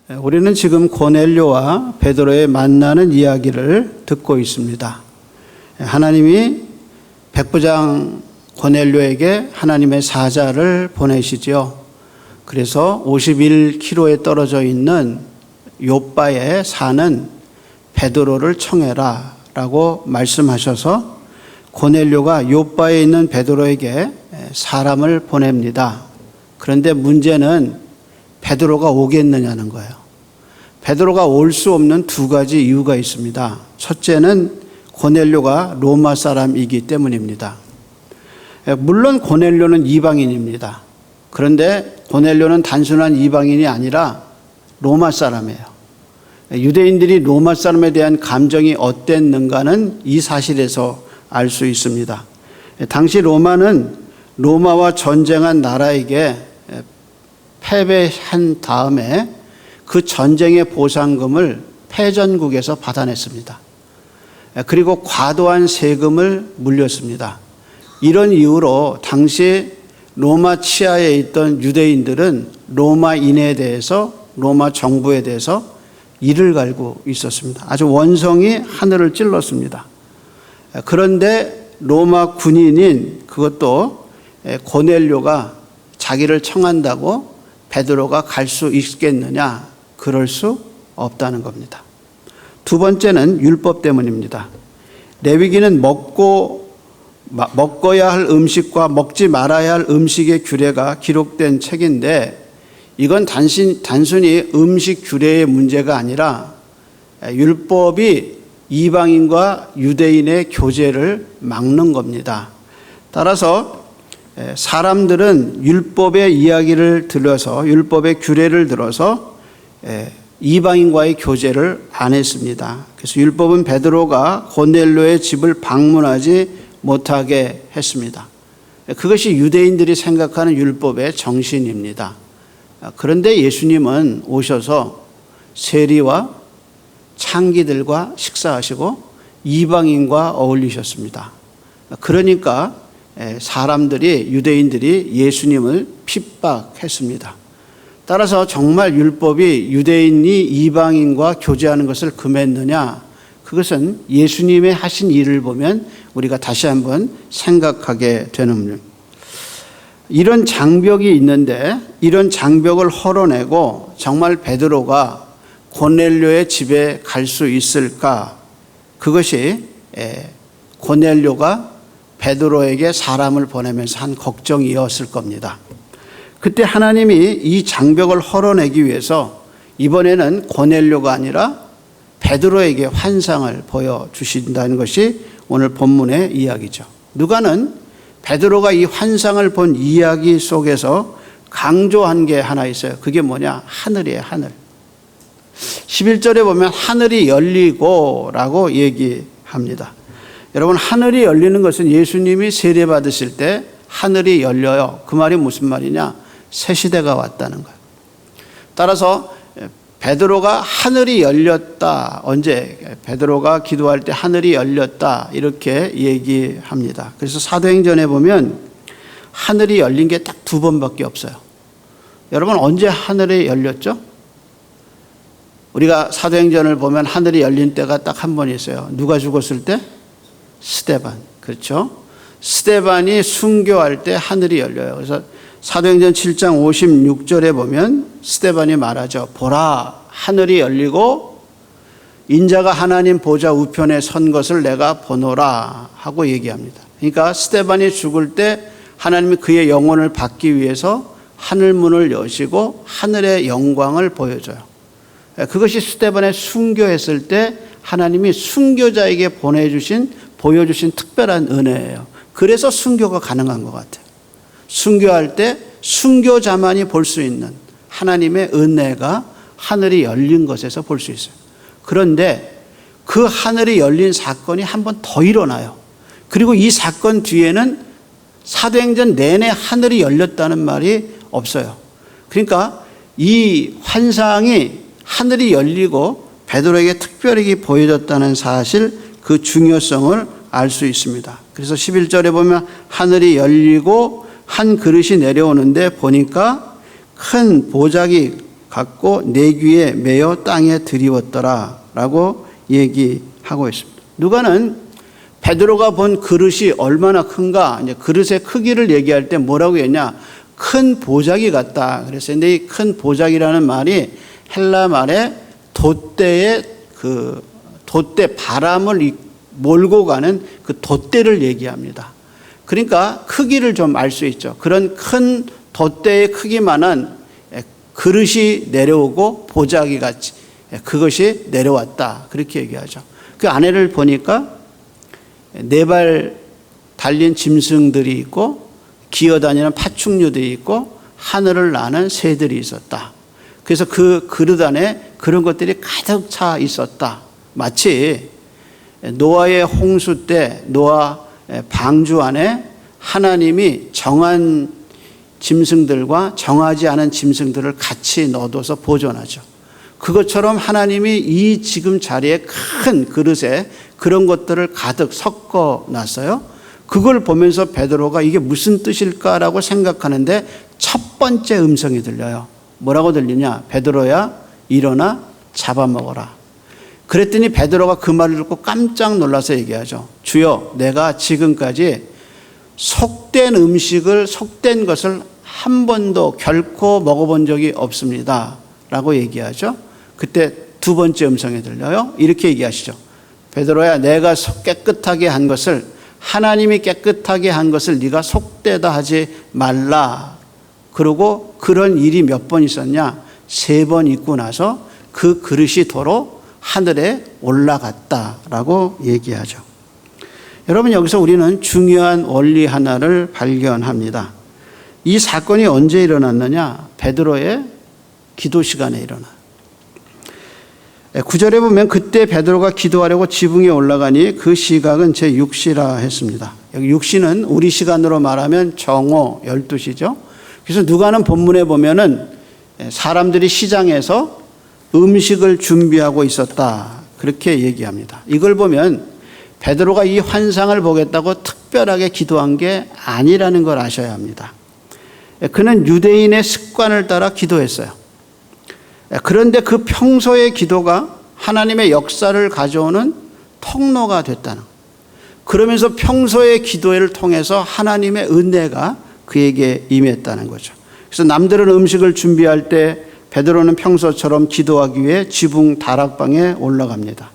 우리는 지금 고넬료와 베드로의 만나는 이야기를 듣고 있습니다. 하나님이 백부장 고넬료에게 하나님의 사자를 보내시죠. 그래서 51km에 떨어져 있는 욥바에 사는 베드로를 청해라 라고 말씀하셔서 고넬료가 욥바에 있는 베드로에게 사람을 보냅니다. 그런데 문제는 베드로가 오겠느냐는 거예요. 베드로가 올 수 없는 두 가지 이유가 있습니다. 첫째는 고넬료가 로마 사람이기 때문입니다. 물론 고넬료는 이방인입니다. 그런데 고넬료는 단순한 이방인이 아니라 로마 사람이에요. 유대인들이 로마 사람에 대한 감정이 어땠는가는 이 사실에서 알 수 있습니다. 당시 로마는 로마와 전쟁한 나라에게 패배한 다음에 그 전쟁의 보상금을 패전국에서 받아냈습니다. 그리고 과도한 세금을 물렸습니다. 이런 이유로 당시 로마 치하에 있던 유대인들은 로마인에 대해서, 로마 정부에 대해서 이를 갈고 있었습니다. 아주 원성이 하늘을 찔렀습니다. 그런데 로마 군인인 그것도 고넬료가 자기를 청한다고 베드로가 갈 수 있겠느냐? 그럴 수 없다는 겁니다. 두 번째는 율법 때문입니다. 레위기는 먹어야 할 음식과 먹지 말아야 할 음식의 규례가 기록된 책인데 이건 단순히 음식 규례의 문제가 아니라 율법이 이방인과 유대인의 교제를 막는 겁니다. 따라서 사람들은 율법의 이야기를 들어서, 율법의 규례를 들어서 이방인과의 교제를 안 했습니다. 그래서 율법은 베드로가 고넬료의 집을 방문하지 못하게 했습니다. 그것이 유대인들이 생각하는 율법의 정신입니다. 그런데 예수님은 오셔서 세리와 창기들과 식사하시고 이방인과 어울리셨습니다. 그러니까 사람들이, 유대인들이 예수님을 핍박했습니다. 따라서 정말 율법이 유대인이 이방인과 교제하는 것을 금했느냐? 그것은 예수님의 하신 일을 보면 우리가 다시 한번 생각하게 되는, 이런 장벽이 있는데 이런 장벽을 헐어내고 정말 베드로가 고넬료의 집에 갈 수 있을까? 그것이 고넬료가 베드로에게 사람을 보내면서 한 걱정이었을 겁니다. 그때 하나님이 이 장벽을 헐어내기 위해서 이번에는 고넬료가 아니라 베드로에게 환상을 보여주신다는 것이 오늘 본문의 이야기죠. 누가는 베드로가 이 환상을 본 이야기 속에서 강조한 게 하나 있어요. 그게 뭐냐? 하늘이에요, 하늘. 11절에 보면 하늘이 열리고 라고 얘기합니다. 여러분, 하늘이 열리는 것은 예수님이 세례받으실 때 하늘이 열려요. 그 말이 무슨 말이냐? 새 시대가 왔다는 거예요. 따라서 베드로가 하늘이 열렸다. 언제? 베드로가 기도할 때 하늘이 열렸다. 이렇게 얘기합니다. 그래서 사도행전에 보면 하늘이 열린 게 딱 두 번밖에 없어요. 여러분, 언제 하늘이 열렸죠? 우리가 사도행전을 보면 하늘이 열린 때가 딱 한 번 있어요. 누가 죽었을 때? 스데반. 그렇죠? 스데반이 순교할 때 하늘이 열려요. 그래서 사도행전 7장 56절에 보면 스데반이 말하죠. 보라, 하늘이 열리고 인자가 하나님 보좌 우편에 선 것을 내가 보노라 하고 얘기합니다. 그러니까 스데반이 죽을 때 하나님이 그의 영혼을 받기 위해서 하늘문을 여시고 하늘의 영광을 보여줘요. 그것이 스데반의 순교했을 때 하나님이 순교자에게 보여주신 특별한 은혜예요. 그래서 순교가 가능한 것 같아요. 순교할 때 순교자만이 볼 수 있는 하나님의 은혜가 하늘이 열린 것에서 볼 수 있어요. 그런데 그 하늘이 열린 사건이 한 번 더 일어나요. 그리고 이 사건 뒤에는 사도행전 내내 하늘이 열렸다는 말이 없어요. 그러니까 이 환상이 하늘이 열리고 베드로에게 특별히 보여졌다는 사실, 그 중요성을 알 수 있습니다. 그래서 11절에 보면 하늘이 열리고 한 그릇이 내려오는데 보니까 큰 보자기 갖고 내 귀에 메어 땅에 드리웠더라 라고 얘기하고 있습니다. 누가는 베드로가 본 그릇이 얼마나 큰가, 이제 그릇의 크기를 얘기할 때 뭐라고 했냐, 큰 보자기 같다 그랬어요. 근데 이 큰 보자기라는 말이 헬라 말에 돛대의 그 돛대, 바람을 몰고 가는 그 돛대를 얘기합니다. 그러니까 크기를 좀 알 수 있죠. 그런 큰 돛대의 크기만한 그릇이 내려오고 보자기 같이 그것이 내려왔다 그렇게 얘기하죠. 그 안에를 보니까 4발 달린 짐승들이 있고 기어다니는 파충류들이 있고 하늘을 나는 새들이 있었다. 그래서 그 그릇 안에 그런 것들이 가득 차 있었다. 마치 노아의 홍수 때 노아 방주 안에 하나님이 정한 짐승들과 정하지 않은 짐승들을 같이 넣어둬서 보존하죠. 그것처럼 하나님이 이 지금 자리에 큰 그릇에 그런 것들을 가득 섞어놨어요. 그걸 보면서 베드로가 이게 무슨 뜻일까라고 생각하는데 첫 번째 음성이 들려요. 뭐라고 들리냐? 베드로야 일어나 잡아먹어라. 그랬더니 베드로가 그 말을 듣고 깜짝 놀라서 얘기하죠. 주여, 내가 지금까지 속된 음식을, 속된 것을 한 번도 결코 먹어본 적이 없습니다 라고 얘기하죠. 그때 두 번째 음성이 들려요. 이렇게 얘기하시죠. 베드로야, 내가 깨끗하게 한 것을, 하나님이 깨끗하게 한 것을 네가 속되다 하지 말라. 그러고 그런 일이 몇 번 있었냐? 3번 있고 나서 그 그릇이 도로 하늘에 올라갔다라고 얘기하죠. 여러분, 여기서 우리는 중요한 원리 하나를 발견합니다. 이 사건이 언제 일어났느냐? 베드로의 기도 시간에 일어나. 9절에 보면 그때 베드로가 기도하려고 지붕에 올라가니 그 시각은 제6시라 했습니다. 여기 6시는 우리 시간으로 말하면 정오 12시죠. 그래서 누가는 본문에 보면은 사람들이 시장에서 음식을 준비하고 있었다 그렇게 얘기합니다. 이걸 보면 베드로가 이 환상을 보겠다고 특별하게 기도한 게 아니라는 걸 아셔야 합니다. 그는 유대인의 습관을 따라 기도했어요. 그런데 그 평소의 기도가 하나님의 역사를 가져오는 통로가 됐다는, 그러면서 평소의 기도를 통해서 하나님의 은혜가 그에게 임했다는 거죠. 그래서 남들은 음식을 준비할 때 베드로는 평소처럼 기도하기 위해 지붕 다락방에 올라갑니다.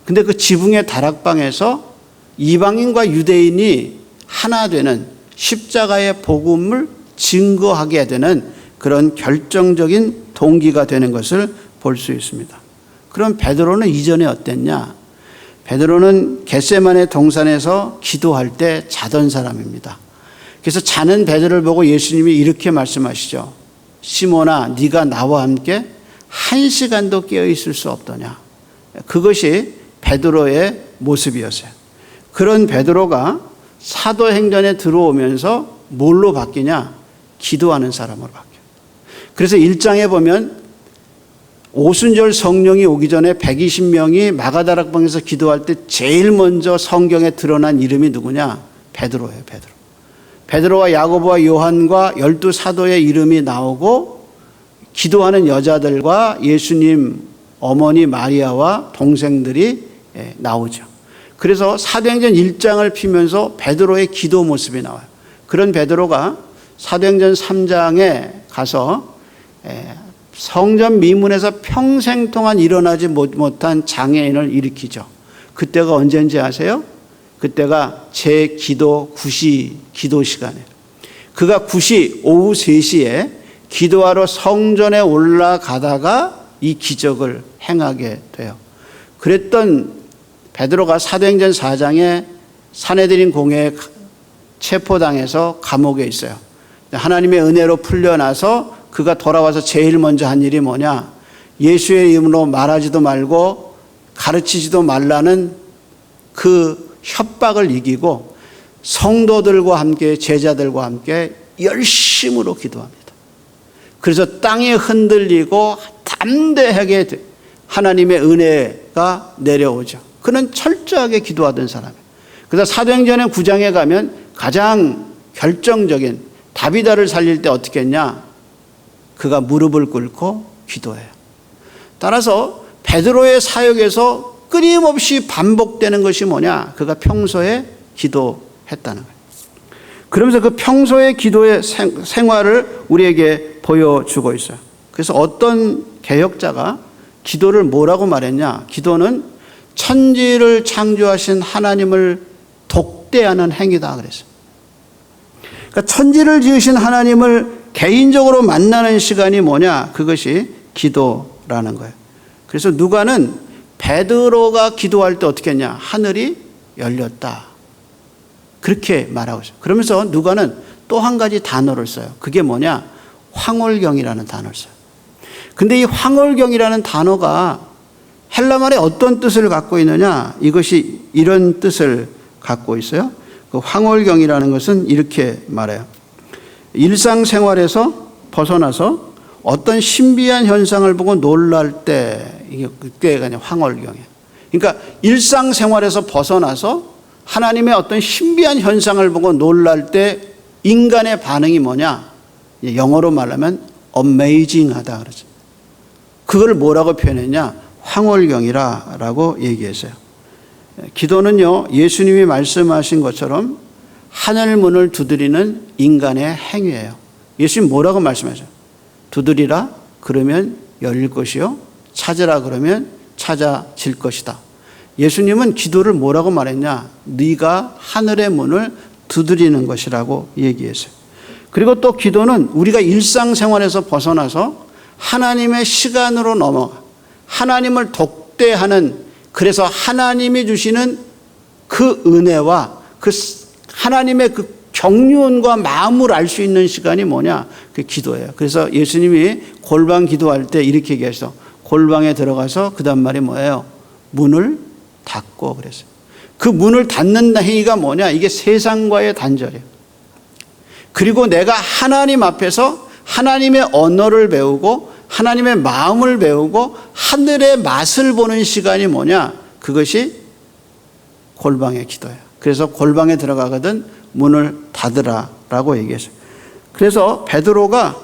근데 그 지붕의 다락방에서 이방인과 유대인이 하나 되는 십자가의 복음을 증거하게 되는 그런 결정적인 동기가 되는 것을 볼 수 있습니다. 그럼 베드로는 이전에 어땠냐? 베드로는 겟세마네 동산에서 기도할 때 자던 사람입니다. 그래서 자는 베드로를 보고 예수님이 이렇게 말씀하시죠. 시몬아, 네가 나와 함께 1시간도 깨어 있을 수 없더냐? 그것이 베드로의 모습이었어요. 그런 베드로가 사도행전에 들어오면서 뭘로 바뀌냐? 기도하는 사람으로 바뀌어요. 그래서 1장에 보면 오순절 성령이 오기 전에 120명이 마가다락방에서 기도할 때 제일 먼저 성경에 드러난 이름이 누구냐? 베드로예요. 베드로. 베드로와 야고보와 요한과 12사도의 이름이 나오고 기도하는 여자들과 예수님 어머니 마리아와 동생들이 나오죠. 그래서 사도행전 1장을 피면서 베드로의 기도 모습이 나와요. 그런 베드로가 사도행전 3장에 가서 성전 미문에서 평생 동안 일어나지 못한 장애인을 일으키죠. 그때가 언제인지 아세요? 그때가 제 기도 9시 기도 시간에, 그가 9시 오후 3시에 기도하러 성전에 올라가다가 이 기적을 행하게 돼요. 그랬던 베드로가 사도행전 4장에 산헤드린 공회에 체포당해서 감옥에 있어요. 하나님의 은혜로 풀려나서 그가 돌아와서 제일 먼저 한 일이 뭐냐? 예수의 이름으로 말하지도 말고 가르치지도 말라는 그 협박을 이기고 성도들과 함께, 제자들과 함께 열심으로 기도합니다. 그래서 땅이 흔들리고 담대하게 하나님의 은혜가 내려오죠. 그는 철저하게 기도하던 사람이에요. 그래서 사도행전의 9장에 가면 가장 결정적인, 다비다를 살릴 때 어떻게 했냐? 그가 무릎을 꿇고 기도예요. 따라서 베드로의 사역에서 끊임없이 반복되는 것이 뭐냐? 그가 평소에 기도했다는 거예요. 그러면서 그 평소의 기도의 생활을 우리에게 보여주고 있어요. 그래서 어떤 개혁자가 기도를 뭐라고 말했냐? 기도는 천지를 창조하신 하나님을 독대하는 행위다 그랬어요. 그러니까 천지를 지으신 하나님을 개인적으로 만나는 시간이 뭐냐? 그것이 기도라는 거예요. 그래서 누가는 베드로가 기도할 때 어떻게 했냐? 하늘이 열렸다. 그렇게 말하고 있어요. 그러면서 누가는 또 한 가지 단어를 써요. 그게 뭐냐? 황홀경이라는 단어를 써요. 근데 이 황홀경이라는 단어가 헬라말에 어떤 뜻을 갖고 있느냐? 이것이 이런 뜻을 갖고 있어요. 그 황홀경이라는 것은 이렇게 말해요. 일상생활에서 벗어나서 어떤 신비한 현상을 보고 놀랄 때, 이게 그때가 황홀경이에요. 그러니까 일상생활에서 벗어나서 하나님의 어떤 신비한 현상을 보고 놀랄 때 인간의 반응이 뭐냐? 영어로 말하면 amazing하다 그러죠. 그걸 뭐라고 표현했냐? 황홀경이라고 얘기했어요. 기도는요, 예수님이 말씀하신 것처럼 하늘 문을 두드리는 인간의 행위예요. 예수님 뭐라고 말씀하셔요? 두드리라 그러면 열릴 것이요, 찾으라 그러면 찾아질 것이다. 예수님은 기도를 뭐라고 말했냐? 네가 하늘의 문을 두드리는 것이라고 얘기했어요. 그리고 또 기도는 우리가 일상생활에서 벗어나서 하나님의 시간으로 넘어가 하나님을 독대하는, 그래서 하나님이 주시는 그 은혜와 그 하나님의 그 경륜과 마음을 알 수 있는 시간이 뭐냐? 그 기도예요. 그래서 예수님이 골방 기도할 때 이렇게 얘기해서 골방에 들어가서 그 다음 말이 뭐예요? 문을 닫고 그랬어요. 그 문을 닫는 행위가 뭐냐? 이게 세상과의 단절이에요. 그리고 내가 하나님 앞에서 하나님의 언어를 배우고 하나님의 마음을 배우고 하늘의 맛을 보는 시간이 뭐냐? 그것이 골방의 기도예요. 그래서 골방에 들어가거든 문을 닫으라라고 얘기했어요. 그래서 베드로가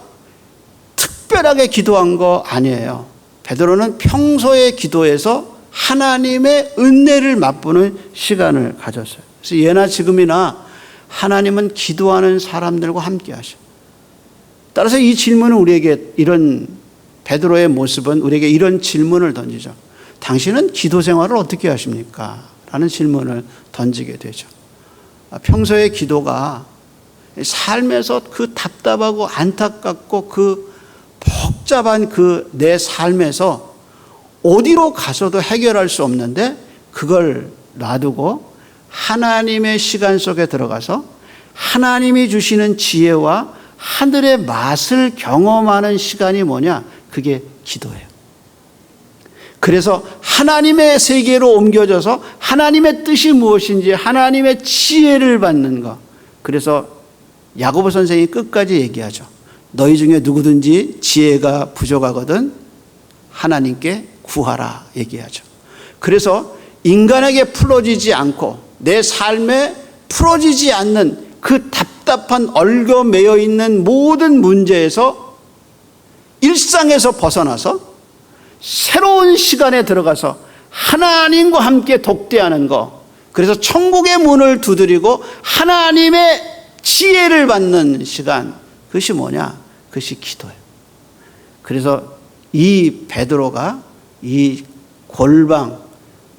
특별하게 기도한 거 아니에요. 베드로는 평소의 기도에서 하나님의 은혜를 맛보는 시간을 가졌어요. 그래서 예나 지금이나 하나님은 기도하는 사람들과 함께 하셔요. 따라서 이 질문은 우리에게 이런 베드로의 모습은 우리에게 이런 질문을 던지죠. 당신은 기도 생활을 어떻게 하십니까? 라는 질문을 던지게 되죠. 평소의 기도가 삶에서 그 답답하고 안타깝고 그 복잡한 그 내 삶에서 어디로 가서도 해결할 수 없는데 그걸 놔두고 하나님의 시간 속에 들어가서 하나님이 주시는 지혜와 하늘의 맛을 경험하는 시간이 뭐냐? 그게 기도예요. 그래서 하나님의 세계로 옮겨져서 하나님의 뜻이 무엇인지 하나님의 지혜를 받는 것. 그래서 야고보 선생이 끝까지 얘기하죠. 너희 중에 누구든지 지혜가 부족하거든 하나님께 구하라 얘기하죠. 그래서 인간에게 풀어지지 않고 내 삶에 풀어지지 않는 그 답답한 얽어매여 있는 모든 문제에서 일상에서 벗어나서 새로운 시간에 들어가서 하나님과 함께 독대하는 것, 그래서 천국의 문을 두드리고 하나님의 지혜를 받는 시간, 그것이 뭐냐? 그것이 기도예요. 그래서 이 베드로가 이 골방,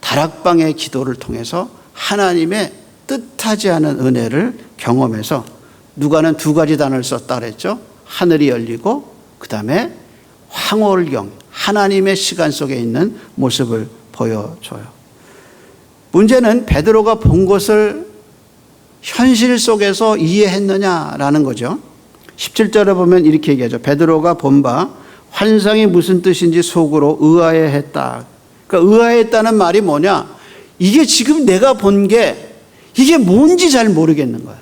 다락방의 기도를 통해서 하나님의 뜻하지 않은 은혜를 경험해서 누가는 두 가지 단어를 썼다 그랬죠. 하늘이 열리고 그 다음에 황홀경, 하나님의 시간 속에 있는 모습을 보여줘요. 문제는 베드로가 본 것을 현실 속에서 이해했느냐라는 거죠. 17절에 보면 이렇게 얘기하죠. 베드로가 본 바 환상이 무슨 뜻인지 속으로 의아해했다. 그러니까 의아했다는 말이 뭐냐? 이게 지금 내가 본 게 이게 뭔지 잘 모르겠는 거야.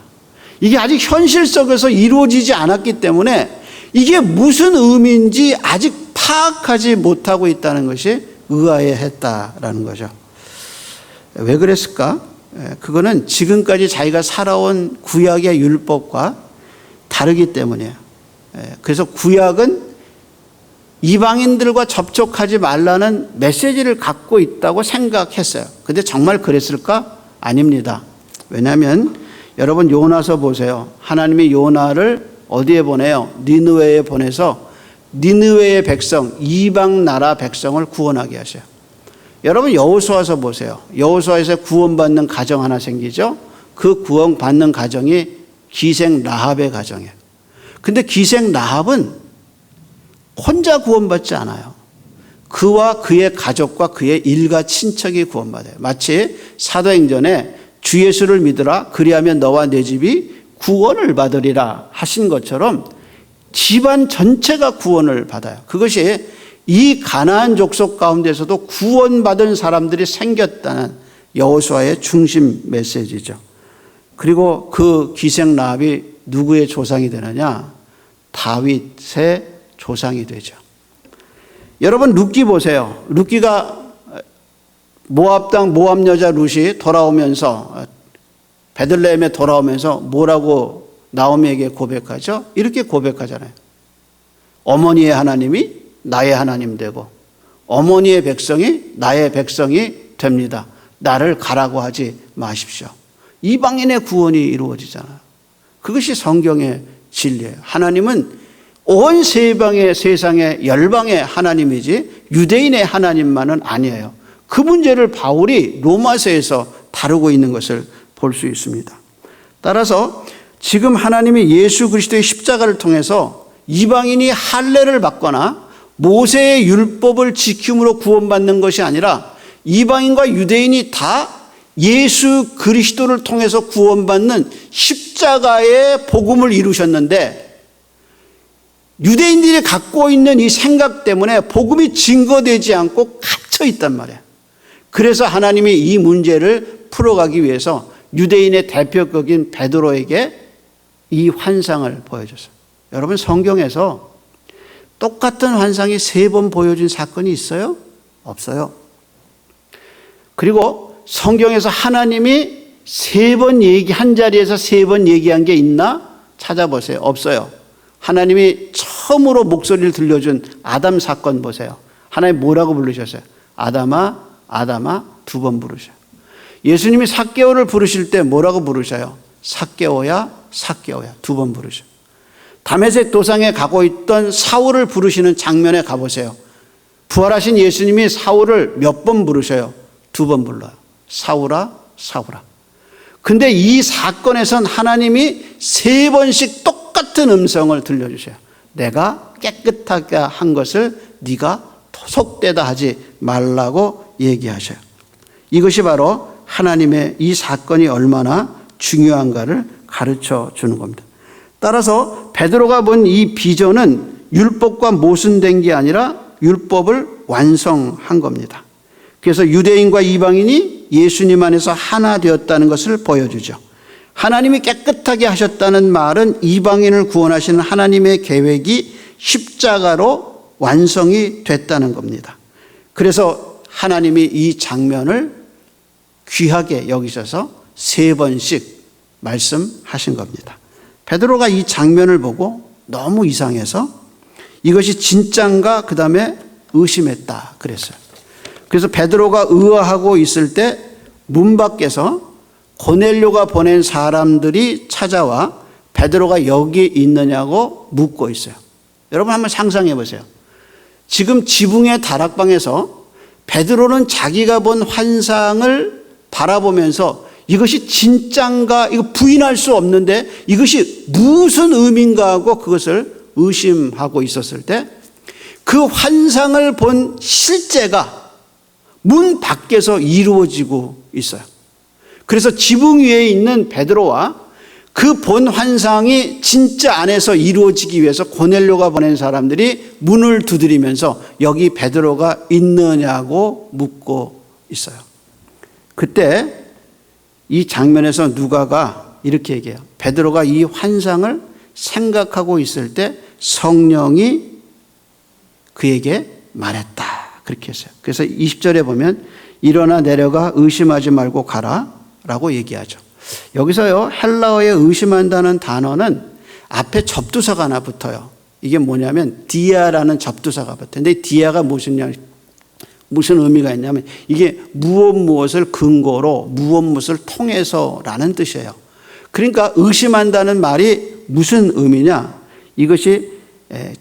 이게 아직 현실 속에서 이루어지지 않았기 때문에 이게 무슨 의미인지 아직 파악하지 못하고 있다는 것이 의아해했다라는 거죠. 왜 그랬을까? 그거는 지금까지 자기가 살아온 구약의 율법과 다르기 때문이에요. 그래서 구약은 이방인들과 접촉하지 말라는 메시지를 갖고 있다고 생각했어요. 근데 정말 그랬을까? 아닙니다. 왜냐하면 여러분 요나서 보세요. 하나님이 요나를 어디에 보내요? 니느웨에 보내서 니느웨의 백성, 이방 나라 백성을 구원하게 하셔요. 여러분 여호수아서 보세요. 여호수아에서 구원받는 가정 하나 생기죠. 그 구원받는 가정이 기생 라합의 가정이에요. 근데 기생 라합은 혼자 구원받지 않아요. 그와 그의 가족과 그의 일가 친척이 구원받아요. 마치 사도행전에 주 예수를 믿으라 그리하면 너와 내 집이 구원을 받으리라 하신 것처럼 집안 전체가 구원을 받아요. 그것이 이 가나안 족속 가운데서도 구원받은 사람들이 생겼다는 여호수아의 중심 메시지죠. 그리고 그 기생 라합이 누구의 조상이 되느냐? 다윗의 조상이 되죠. 여러분 룻기 보세요. 룻기가 모압 땅 모압 여자 룻이 돌아오면서 베들레헴에 돌아오면서 뭐라고 나오미에게 고백하죠? 이렇게 고백하잖아요. 어머니의 하나님이 나의 하나님 되고 어머니의 백성이 나의 백성이 됩니다. 나를 가라고 하지 마십시오. 이방인의 구원이 이루어지잖아요. 그것이 성경의 진리예요. 하나님은 온 세상의 열방의 하나님이지 유대인의 하나님만은 아니에요. 그 문제를 바울이 로마서에서 다루고 있는 것을 볼 수 있습니다. 따라서 지금 하나님이 예수 그리스도의 십자가를 통해서 이방인이 할례를 받거나 모세의 율법을 지킴으로 구원받는 것이 아니라 이방인과 유대인이 다 예수 그리스도를 통해서 구원받는 십자가의 복음을 이루셨는데 유대인들이 갖고 있는 이 생각 때문에 복음이 증거되지 않고 갇혀 있단 말이에요. 그래서 하나님이 이 문제를 풀어가기 위해서 유대인의 대표격인 베드로에게 이 환상을 보여줬어요. 여러분 성경에서 똑같은 환상이 3번 보여준 사건이 있어요? 없어요. 그리고 성경에서 하나님이 3번 한 자리에서 3번 얘기한 게 있나? 찾아보세요. 없어요. 하나님이 처음으로 목소리를 들려준 아담 사건 보세요. 하나님 뭐라고 부르셨어요? 아담아, 아담아 2번 부르셔요. 예수님이 삭개오를 부르실 때 뭐라고 부르셔요? 삭개오야, 삭개오야 2번 부르셔요. 다메섹 도상에 가고 있던 사울을 부르시는 장면에 가보세요. 부활하신 예수님이 사울을 몇 번 부르셔요? 2번 불러요. 사울아, 사울아. 근데 이 사건에선 하나님이 3번씩 똑같은 음성을 들려주셔요. 내가 깨끗하게 한 것을 네가 토속되다 하지 말라고 얘기하셔요. 이것이 바로 하나님의 이 사건이 얼마나 중요한가를 가르쳐 주는 겁니다. 따라서 베드로가 본 이 비전은 율법과 모순된 게 아니라 율법을 완성한 겁니다. 그래서 유대인과 이방인이 예수님 안에서 하나 되었다는 것을 보여주죠. 하나님이 깨끗하게 하셨다는 말은 이방인을 구원하시는 하나님의 계획이 십자가로 완성이 됐다는 겁니다. 그래서 하나님이 이 장면을 귀하게 여기셔서 3번씩 말씀하신 겁니다. 베드로가 이 장면을 보고 너무 이상해서 이것이 진짠가 그 다음에 의심했다 그랬어요. 그래서 베드로가 의아하고 있을 때 문 밖에서 고넬료가 보낸 사람들이 찾아와 베드로가 여기 있느냐고 묻고 있어요. 여러분 한번 상상해 보세요. 지금 지붕의 다락방에서 베드로는 자기가 본 환상을 바라보면서 이것이 진짠가 이거 부인할 수 없는데 이것이 무슨 의미인가 하고 그것을 의심하고 있었을 때 그 환상을 본 실제가 문 밖에서 이루어지고 있어요. 그래서 지붕 위에 있는 베드로와 그 본 환상이 진짜 안에서 이루어지기 위해서 고넬료가 보낸 사람들이 문을 두드리면서 여기 베드로가 있느냐고 묻고 있어요. 그때 이 장면에서 누가가 이렇게 얘기해요. 베드로가 이 환상을 생각하고 있을 때 성령이 그에게 말했다. 그렇게 했어요. 그래서 20절에 보면 일어나 내려가 의심하지 말고 가라 라고 얘기하죠. 여기서요 헬라어에 의심한다는 단어는 앞에 접두사가 하나 붙어요. 이게 뭐냐면 디아라는 접두사가 붙어요. 근데 디아가 무슨 의미가 있냐면 이게 무엇을 근거로 무엇을 통해서라는 뜻이에요. 그러니까 의심한다는 말이 무슨 의미냐? 이것이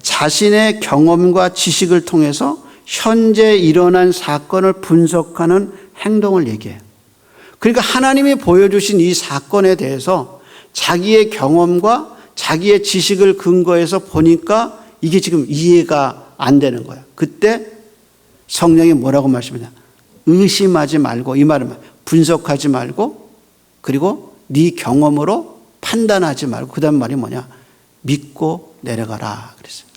자신의 경험과 지식을 통해서 현재 일어난 사건을 분석하는 행동을 얘기해요. 그러니까 하나님이 보여주신 이 사건에 대해서 자기의 경험과 자기의 지식을 근거해서 보니까 이게 지금 이해가 안 되는 거예요. 그때 성령이 뭐라고 말씀하냐? 의심하지 말고, 이 말은 분석하지 말고, 그리고 네 경험으로 판단하지 말고, 그 다음 말이 뭐냐? 믿고 내려가라 그랬어요.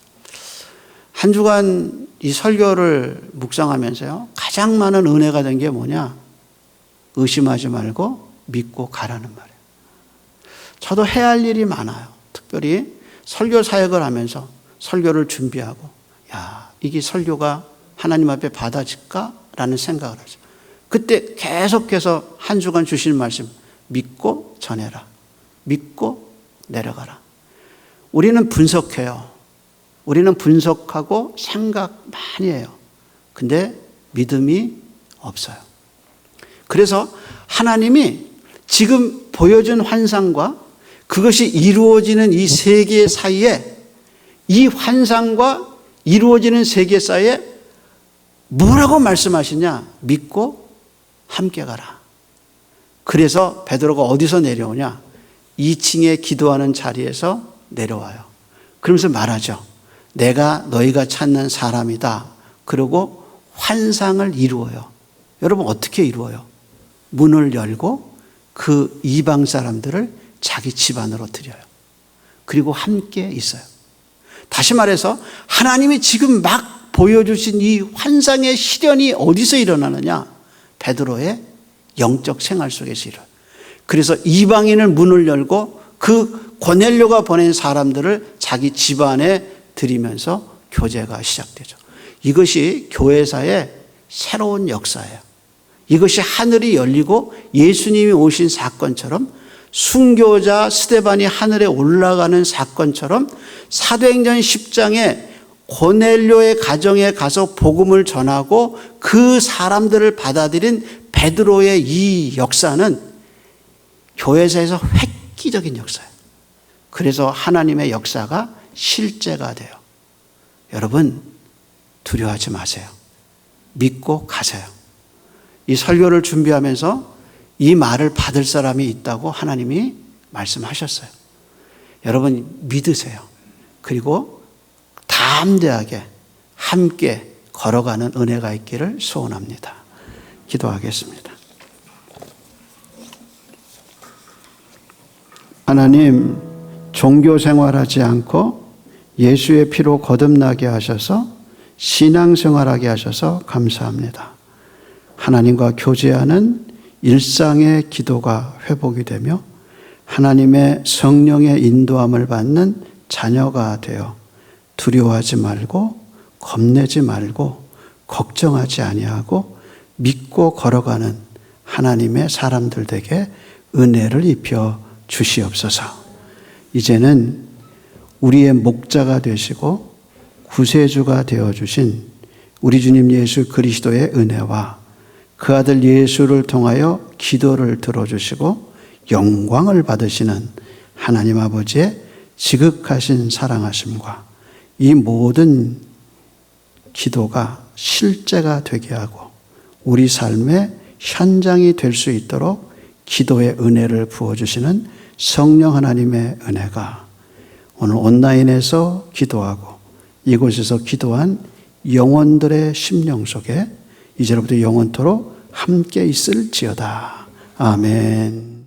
한 주간 이 설교를 묵상하면서요, 가장 많은 은혜가 된 게 뭐냐? 의심하지 말고 믿고 가라는 말이에요. 저도 해야 할 일이 많아요. 특별히 설교 사역을 하면서 설교를 준비하고, 야, 이게 설교가 하나님 앞에 받아질까라는 생각을 하죠. 그때 계속해서 한 주간 주신 말씀, 믿고 전해라. 믿고 내려가라. 우리는 분석해요. 우리는 분석하고 생각 많이 해요. 근데 믿음이 없어요. 그래서 하나님이 지금 보여준 환상과 그것이 이루어지는 이 세계 사이에, 이 환상과 이루어지는 세계 사이에 뭐라고 말씀하시냐? 믿고 함께 가라. 그래서 베드로가 어디서 내려오냐? 2층에 기도하는 자리에서 내려와요. 그러면서 말하죠. 내가 너희가 찾는 사람이다. 그리고 환상을 이루어요. 여러분 어떻게 이루어요? 문을 열고 그 이방 사람들을 자기 집안으로 들여요. 그리고 함께 있어요. 다시 말해서 하나님이 지금 막 보여주신 이 환상의 실현이 어디서 일어나느냐? 베드로의 영적 생활 속에서 일어나요. 그래서 이방인을 문을 열고 그 고넬료가 보낸 사람들을 자기 집안에 들이면서 교제가 시작되죠. 이것이 교회사의 새로운 역사예요. 이것이 하늘이 열리고 예수님이 오신 사건처럼, 순교자 스데반이 하늘에 올라가는 사건처럼, 사도행전 10장에 고넬료의 가정에 가서 복음을 전하고 그 사람들을 받아들인 베드로의 이 역사는 교회사에서 획기적인 역사예요. 그래서 하나님의 역사가 실제가 돼요. 여러분 두려워하지 마세요. 믿고 가세요. 이 설교를 준비하면서 이 말을 받을 사람이 있다고 하나님이 말씀하셨어요. 여러분 믿으세요. 그리고 담대하게 함께 걸어가는 은혜가 있기를 소원합니다. 기도하겠습니다. 하나님, 종교 생활하지 않고 예수의 피로 거듭나게 하셔서 신앙생활하게 하셔서 감사합니다. 하나님과 교제하는 일상의 기도가 회복이 되며 하나님의 성령의 인도함을 받는 자녀가 되어 두려워하지 말고 겁내지 말고 걱정하지 아니하고 믿고 걸어가는 하나님의 사람들 되게 은혜를 입혀 주시옵소서. 이제는 우리의 목자가 되시고 구세주가 되어주신 우리 주님 예수 그리스도의 은혜와 그 아들 예수를 통하여 기도를 들어주시고 영광을 받으시는 하나님 아버지의 지극하신 사랑하심과 이 모든 기도가 실제가 되게 하고 우리 삶의 현장이 될 수 있도록 기도의 은혜를 부어주시는 성령 하나님의 은혜가 오늘 온라인에서 기도하고 이곳에서 기도한 영혼들의 심령 속에 이제로부터 영원토록 함께 있을지어다. 아멘.